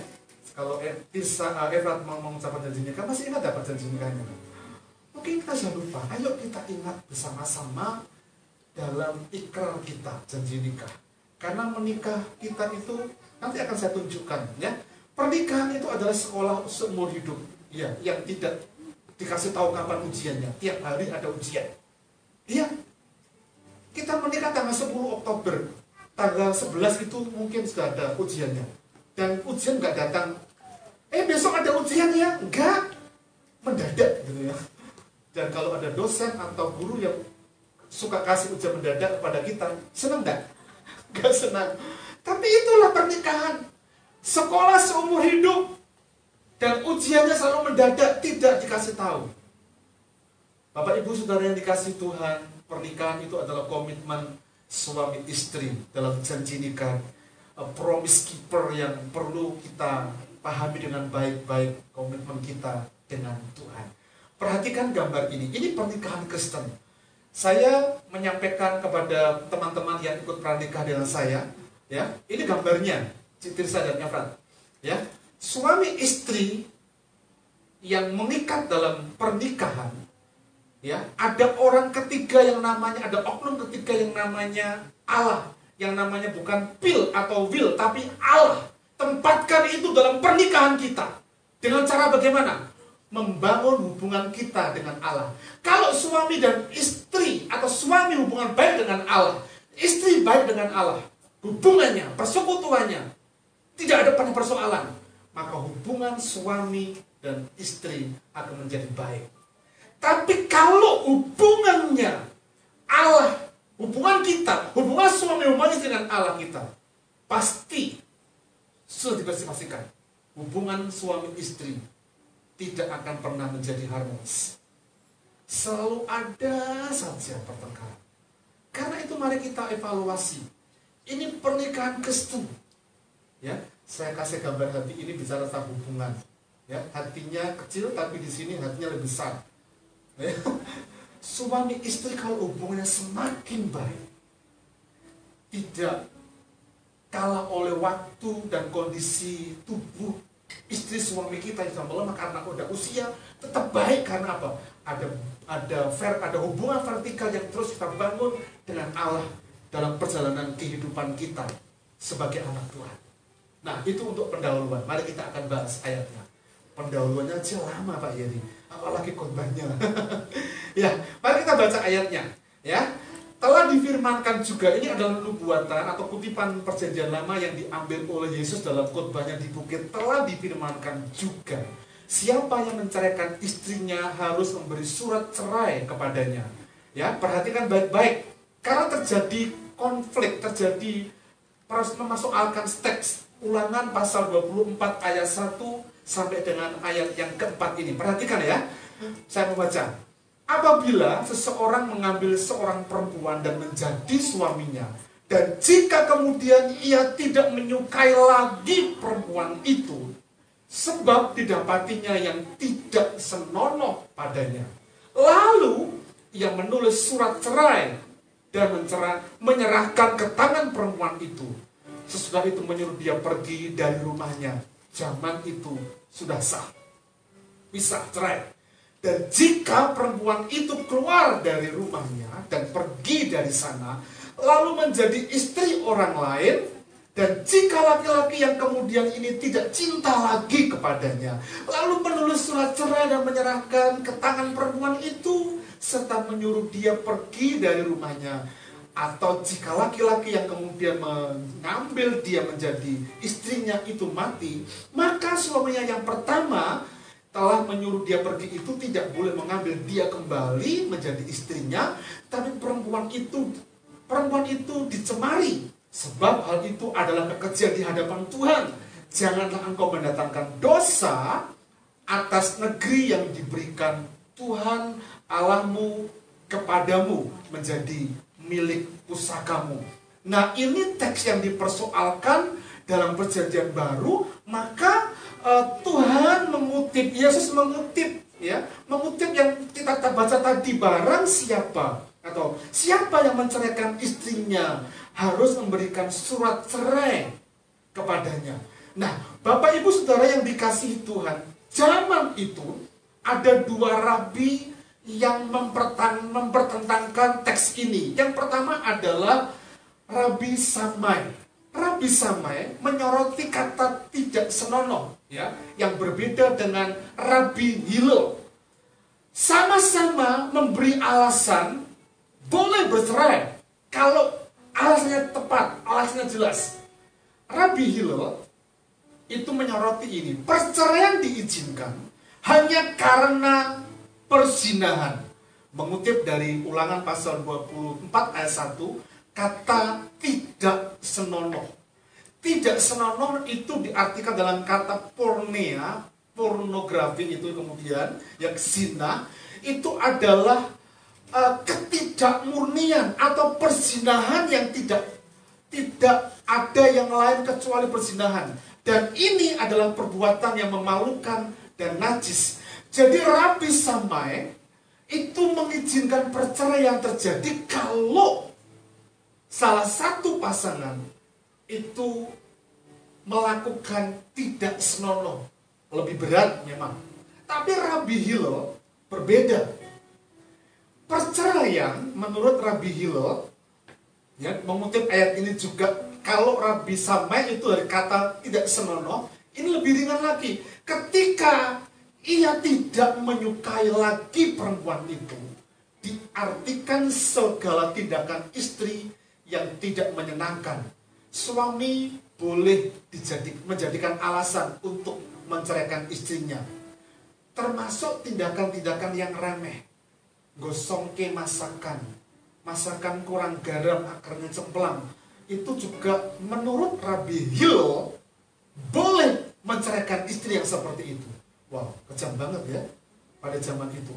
Kalau Tirsa Efrat mau mengucapkan janji nikah, masih ingat dapat janji nikahnya? Mungkin kita jangan lupa, ayo kita ingat bersama-sama dalam ikrar kita janji nikah. Karena menikah kita itu nanti akan saya tunjukkan ya. Pernikahan itu adalah sekolah seumur hidup ya, yang tidak dikasih tahu kapan ujiannya. Tiap hari ada ujian. Iya. Kita menikah tanggal 10 Oktober. Tanggal 11 itu mungkin sudah ada ujiannya. Dan ujian nggak datang. Besok ada ujian ya? Enggak. Mendadak gitu ya. Dan kalau ada dosen atau guru yang suka kasih ujian mendadak kepada kita, senang nggak? Nggak senang. Tapi itulah pernikahan. Sekolah seumur hidup. Dan ujiannya selalu mendadak, tidak dikasih tahu. Bapak Ibu Saudara yang dikasih Tuhan, pernikahan itu adalah komitmen suami istri dalam janji nikah, promise keeper yang perlu kita pahami dengan baik-baik komitmen kita dengan Tuhan. Perhatikan gambar ini pernikahan Kristen. Saya menyampaikan kepada teman-teman yang ikut pranikah dengan saya, ya, ini gambarnya, Tirsa dan Efrat, ya, suami istri yang mengikat dalam pernikahan. Ya, ada orang ketiga yang namanya, ada oknum ketiga yang namanya Allah, yang namanya bukan pil atau will, tapi Allah. Tempatkan itu dalam pernikahan kita. Dengan cara bagaimana? Membangun hubungan kita dengan Allah. Kalau suami dan istri, atau suami hubungan baik dengan Allah, istri baik dengan Allah, hubungannya, persekutuannya, tidak ada pernah persoalan, maka hubungan suami dan istri akan menjadi baik. Tapi kalau hubungannya Allah, hubungan kita, hubungan suami, hubungan istri dengan Allah kita, pasti sudah dipastikan hubungan suami istri tidak akan pernah menjadi harmonis. Selalu ada saja pertengkaran. Karena itu mari kita evaluasi. Ini pernikahan Kristen. Ya, saya kasih gambar hati ini bicara tentang hubungan. Ya, hatinya kecil tapi di sini hatinya lebih besar. Suami istri kalau hubungannya semakin baik, tidak kalah oleh waktu dan kondisi tubuh istri suami kita yang melemah karena udah usia, tetap baik karena apa? Ada hubungan vertikal yang terus kita bangun dengan Allah dalam perjalanan kehidupan kita sebagai anak Tuhan. Nah, itu untuk pendahuluan. Mari kita akan bahas ayatnya. Pendahuluannya aja lama Pak Yeri, apalagi khotbahnya. Ya, mari kita baca ayatnya. Ya, telah difirmankan juga, ini adalah nubuatan atau kutipan perjanjian lama yang diambil oleh Yesus dalam khotbahnya di bukit. Telah difirmankan juga, siapa yang menceraikan istrinya harus memberi surat cerai kepadanya. Ya, perhatikan baik-baik, karena terjadi konflik, terjadi memasukkan teks Ulangan pasal 24 ayat 1 sampai dengan ayat yang keempat ini. Perhatikan ya, saya membaca. Apabila seseorang mengambil seorang perempuan dan menjadi suaminya, dan jika kemudian ia tidak menyukai lagi perempuan itu, sebab didapatinya yang tidak senonoh padanya, lalu ia menulis surat cerai dan menyerahkan ke tangan perempuan itu. Sesudah itu menyuruh dia pergi dari rumahnya. Zaman itu sudah sah, bisa cerai. Dan jika perempuan itu keluar dari rumahnya dan pergi dari sana, lalu menjadi istri orang lain, dan jika laki-laki yang kemudian ini tidak cinta lagi kepadanya, lalu menulis surat cerai dan menyerahkan ke tangan perempuan itu, serta menyuruh dia pergi dari rumahnya, atau jika laki-laki yang kemudian mengambil dia menjadi istrinya itu mati, maka suaminya yang pertama telah menyuruh dia pergi itu tidak boleh mengambil dia kembali menjadi istrinya, tapi perempuan itu dicemari, sebab hal itu adalah kekejian di hadapan Tuhan. Janganlah engkau mendatangkan dosa atas negeri yang diberikan Tuhan Allahmu kepadamu menjadi milik pusakamu. Nah, ini teks yang dipersoalkan dalam Perjanjian Baru. Maka Tuhan mengutip, Yesus mengutip yang kita baca tadi, barang siapa atau siapa yang menceraikan istrinya harus memberikan surat cerai kepadanya. Nah, Bapak Ibu Saudara yang dikasihi Tuhan, zaman itu ada dua rabi yang mempertentangkan teks ini. Yang pertama adalah Rabi Samai. Rabi Samai menyoroti kata tidak senonoh, yang berbeda dengan Rabi Hillel. Sama-sama memberi alasan boleh bercerai kalau alasannya tepat, alasannya jelas. Rabi Hillel itu menyoroti ini, perceraian diizinkan hanya karena perzinahan. Mengutip dari Ulangan pasal 24 ayat 1, kata tidak senonoh. Tidak senonoh itu diartikan dalam kata pornea, pornografi itu kemudian, yang zina, itu adalah ketidakmurnian atau perzinahan yang tidak ada yang lain kecuali perzinahan. Dan ini adalah perbuatan yang memalukan dan najis. Jadi Rabi Samai itu mengizinkan perceraian terjadi kalau salah satu pasangan itu melakukan tidak senonoh. Lebih berat memang. Tapi Rabi Hillel berbeda. Perceraian menurut Rabi Hillel, mengutip ayat ini juga, kalau Rabi Samai itu dari kata tidak senonoh, ini lebih ringan lagi. Ketika ia tidak menyukai lagi perempuan itu, diartikan segala tindakan istri yang tidak menyenangkan. Suami boleh menjadikan alasan untuk menceraikan istrinya. Termasuk tindakan-tindakan yang remeh. Gosongke masakan kurang garam, akarnya cemplang. Itu juga menurut Rabi Hillel boleh menceraikan istri yang seperti itu. Wow, kejam banget ya pada zaman itu.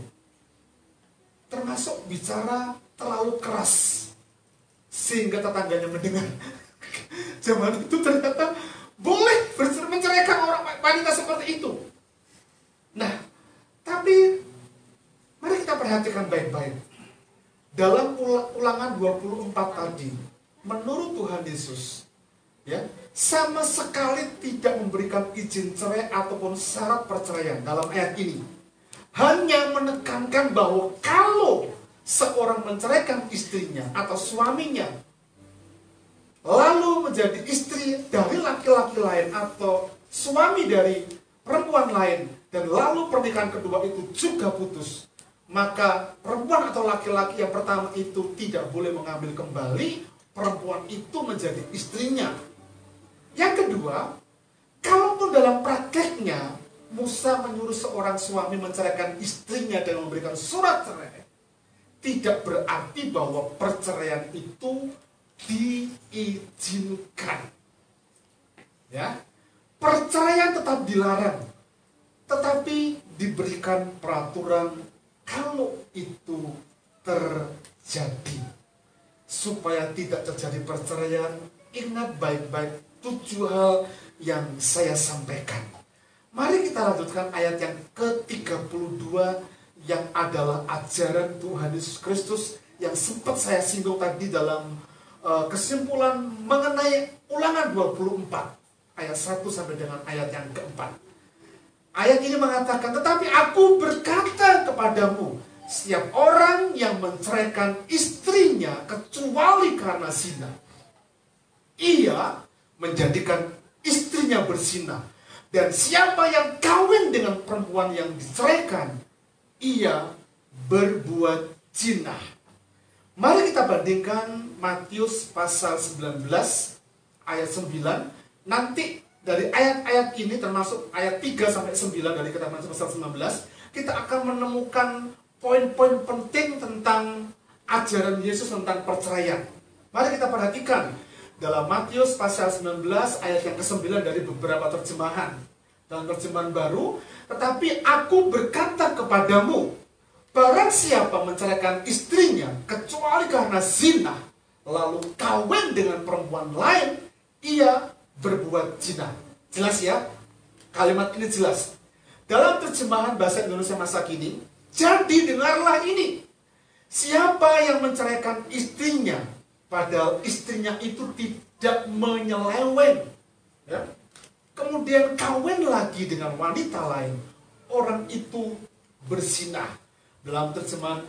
Termasuk bicara terlalu keras sehingga tetangganya mendengar. Zaman itu ternyata boleh menceraikan orang wanita seperti itu. Nah, tapi mari kita perhatikan baik-baik. Dalam Ulangan 24 tadi, menurut Tuhan Yesus, sama sekali tidak memberikan izin cerai ataupun syarat perceraian dalam ayat ini. Hanya menekankan bahwa kalau seorang menceraikan istrinya atau suaminya, lalu menjadi istri dari laki-laki lain atau suami dari perempuan lain, dan lalu pernikahan kedua itu juga putus, maka perempuan atau laki-laki yang pertama itu tidak boleh mengambil kembali perempuan itu menjadi istrinya. Yang kedua, kalaupun dalam prakteknya Musa menyuruh seorang suami menceraikan istrinya dan memberikan surat cerai, tidak berarti bahwa perceraian itu diizinkan. Perceraian tetap dilarang, tetapi diberikan peraturan kalau itu terjadi. Supaya tidak terjadi perceraian, ingat baik-baik 7 hal yang saya sampaikan. Mari kita lanjutkan ayat yang ke-32 yang adalah ajaran Tuhan Yesus Kristus yang sempat saya singgung tadi dalam kesimpulan mengenai Ulangan 24 ayat 1 sampai dengan ayat yang keempat. Ayat ini mengatakan, tetapi aku berkata kepadamu, setiap orang yang menceraikan istrinya kecuali karena zina, ia menjadikan istrinya berzina. Dan siapa yang kawin dengan perempuan yang diceraikan, ia berbuat zina. Mari kita bandingkan Matius pasal 19 ayat 9. Nanti dari ayat-ayat ini termasuk ayat 3 sampai 9 dari Keterangan pasal 19, kita akan menemukan poin-poin penting tentang ajaran Yesus tentang perceraian. Mari kita perhatikan dalam Matius pasal 19 ayat yang ke-9 dari beberapa terjemahan. Dalam terjemahan baru, tetapi aku berkata kepadamu, barang siapa menceraikan istrinya kecuali karena zina, lalu kawin dengan perempuan lain, ia berbuat zina. Jelas ya? Kalimat ini jelas. Dalam terjemahan bahasa Indonesia masa kini, jadi dengarlah ini. Siapa yang menceraikan istrinya, padahal istrinya itu tidak menyeleweng, ya, kemudian kawin lagi dengan wanita lain, orang itu berzina. Dalam terjemahan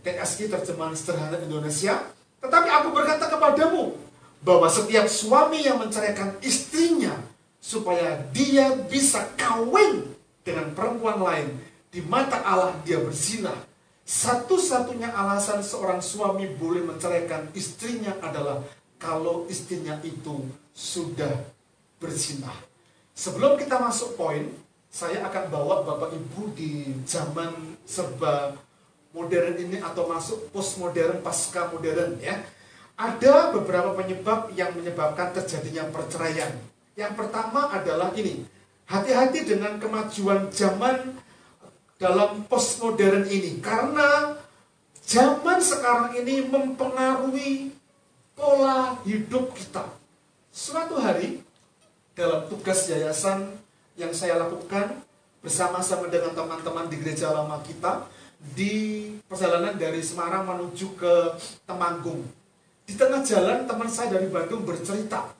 TSI, terjemahan sederhana Indonesia, tetapi aku berkata kepadamu, bahwa setiap suami yang menceraikan istrinya supaya dia bisa kawin dengan perempuan lain, di mata Allah dia berzina. Satu-satunya alasan seorang suami boleh menceraikan istrinya adalah kalau istrinya itu sudah berzina. Sebelum kita masuk poin, saya akan bawa Bapak Ibu di zaman serba modern ini atau masuk postmodern, pasca modern ya. Ada beberapa penyebab yang menyebabkan terjadinya perceraian. Yang pertama adalah ini, hati-hati dengan kemajuan zaman dalam postmodern ini. Karena zaman sekarang ini mempengaruhi pola hidup kita. Suatu hari, dalam tugas yayasan yang saya lakukan bersama-sama dengan teman-teman di gereja lama kita, di perjalanan dari Semarang menuju ke Temanggung. Di tengah jalan teman saya dari Bandung bercerita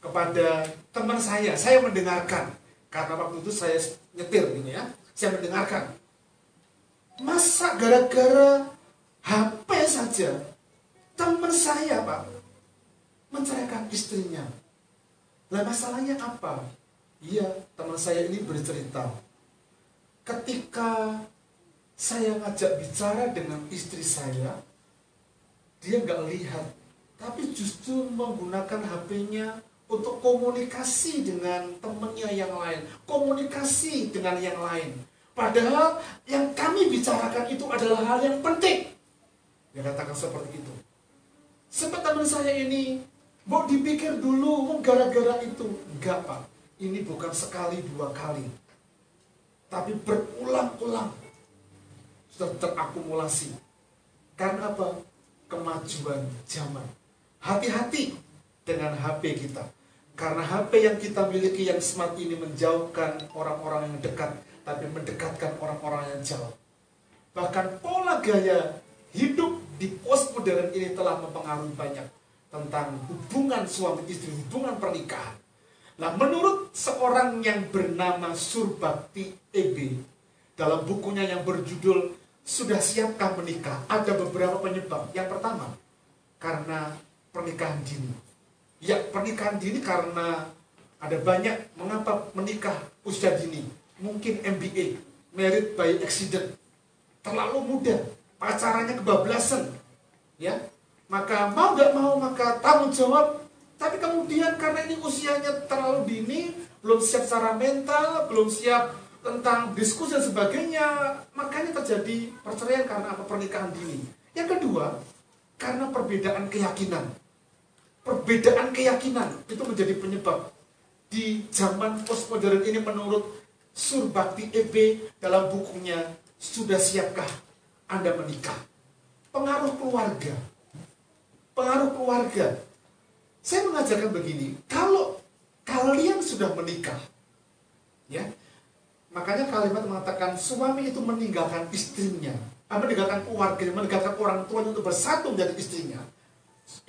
kepada teman saya mendengarkan. Karena waktu itu saya nyetir gitu ya, saya mendengarkan. Masa gara-gara HP saja teman saya Pak menceraikan istrinya. Lah masalahnya apa? Iya, teman saya ini bercerita. Ketika saya ngajak bicara dengan istri saya, dia nggak lihat, tapi justru menggunakan HP-nya untuk komunikasi dengan temannya yang lain, komunikasi dengan yang lain. Padahal yang kami bicarakan itu adalah hal yang penting. Dia katakan seperti itu. Sempat teman saya ini, mau dipikir dulu, gara-gara itu. Enggak Pak, ini bukan sekali dua kali, tapi berulang-ulang sudah terakumulasi. Karena apa? Kemajuan zaman. Hati-hati dengan HP kita. Karena HP yang kita miliki yang smart ini menjauhkan orang-orang yang dekat, tapi mendekatkan orang-orang yang jauh. Bahkan pola gaya hidup di postmodern ini telah mempengaruhi banyak tentang hubungan suami istri, hubungan pernikahan. Nah, menurut seorang yang bernama Surbakti EB, dalam bukunya yang berjudul Sudah Siapkah Menikah, ada beberapa penyebab. Yang pertama, karena pernikahan dini. Ya, pernikahan dini karena ada banyak mengapa menikah usia dini. Mungkin MBA, married by accident, terlalu muda, pacarannya kebablasan, ya. Maka mau gak mau, maka tanggung jawab. Tapi kemudian karena ini usianya terlalu dini, belum siap secara mental, belum siap tentang diskusi dan sebagainya, makanya terjadi perceraian karena apa? Pernikahan dini. Yang kedua, karena perbedaan keyakinan. Perbedaan keyakinan itu menjadi penyebab di zaman postmodern ini menurut Surbakti EB dalam bukunya Sudah Siapkah Anda Menikah. Pengaruh keluarga. Pengaruh keluarga. Saya mengajarkan begini, kalau kalian sudah menikah, ya, makanya kalimat mengatakan suami itu meninggalkan istrinya, meninggalkan keluarganya, meninggalkan orang tuanya untuk bersatu menjadi istrinya.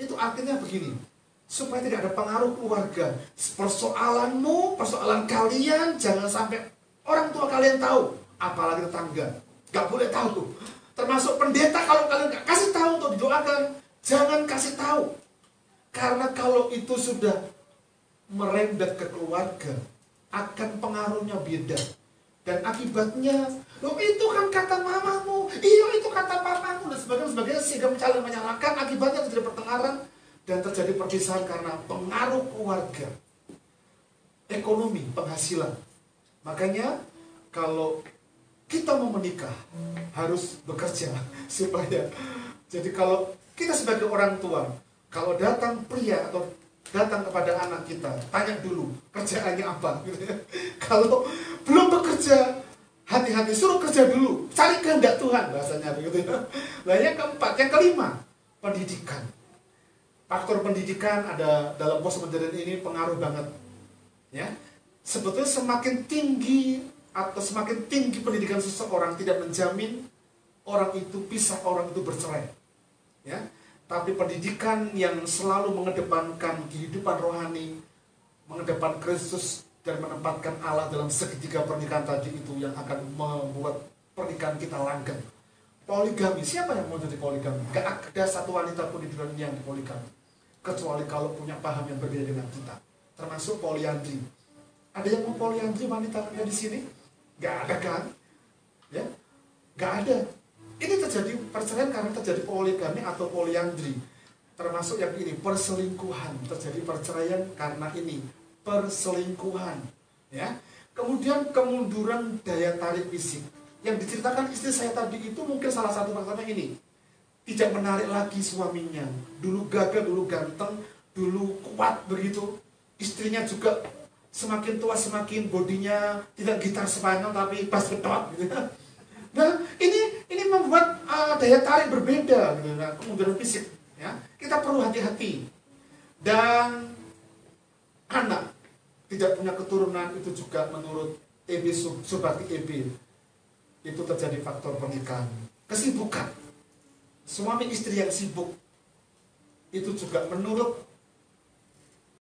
Itu artinya begini, supaya tidak ada pengaruh keluarga. Persoalanmu, persoalan kalian, jangan sampai orang tua kalian tahu, apalagi tetangga. Gak boleh tahu tuh. Termasuk pendeta, kalau kalian gak kasih tahu untuk didoakan, jangan kasih tahu. Karena kalau itu sudah merembet ke keluarga, akan pengaruhnya beda. Dan akibatnya, loh itu kan kata mamamu, iya itu kata papamu, dan sebagainya, sehingga saling menyalahkan, akibatnya terjadi pertengkaran, dan terjadi perpisahan karena pengaruh keluarga. ekonomi, penghasilan. Makanya kalau kita mau menikah harus bekerja supaya, jadi kalau kita sebagai orang tua, kalau datang pria atau datang kepada anak kita, tanya dulu kerjaannya apa gitu ya. Kalau belum bekerja, hati-hati, suruh kerja dulu, cari kehendak Tuhan bahasanya begitu ya. Nah, yang keempat, yang kelima, pendidikan. Faktor pendidikan ada dalam postmodern ini pengaruh banget ya. Sebetulnya semakin tinggi atau semakin tinggi pendidikan seseorang tidak menjamin orang itu pisah, orang itu bercerai ya. Tapi pendidikan yang selalu mengedepankan kehidupan rohani, mengedepan Kristus dan menempatkan Allah dalam segitiga pernikahan tadi itu yang akan membuat pernikahan kita langgeng. Poligami, siapa yang mau jadi poligami? Gak ada satu wanita pun di dunia yang dipoligami, kecuali kalau punya paham yang berbeda dengan kita. Termasuk poliandri. Ada yang mau poliandri wanita di sini? Gak ada kan? Ya, gak ada. Ini terjadi perceraian karena terjadi poligami atau poliandri. Termasuk yang ini, perselingkuhan. Terjadi perceraian karena ini, perselingkuhan. Ya. Kemudian kemunduran daya tarik fisik. Yang diceritakan istri saya tadi itu mungkin salah satu faktornya ini. Tidak menarik lagi suaminya. Dulu gagah, dulu ganteng, dulu kuat begitu. Istrinya juga semakin tua semakin bodinya tidak gitar Spanyol tapi bass bedot gitu. Nah, ini membuat daya tarik berbeda gitu. Nah, kemunduran fisik ya. Kita perlu hati-hati. Dan anak tidak punya keturunan itu juga menurut EB Subati EB itu terjadi faktor pernikahan. Kesibukan. Suami istri yang sibuk itu juga menurut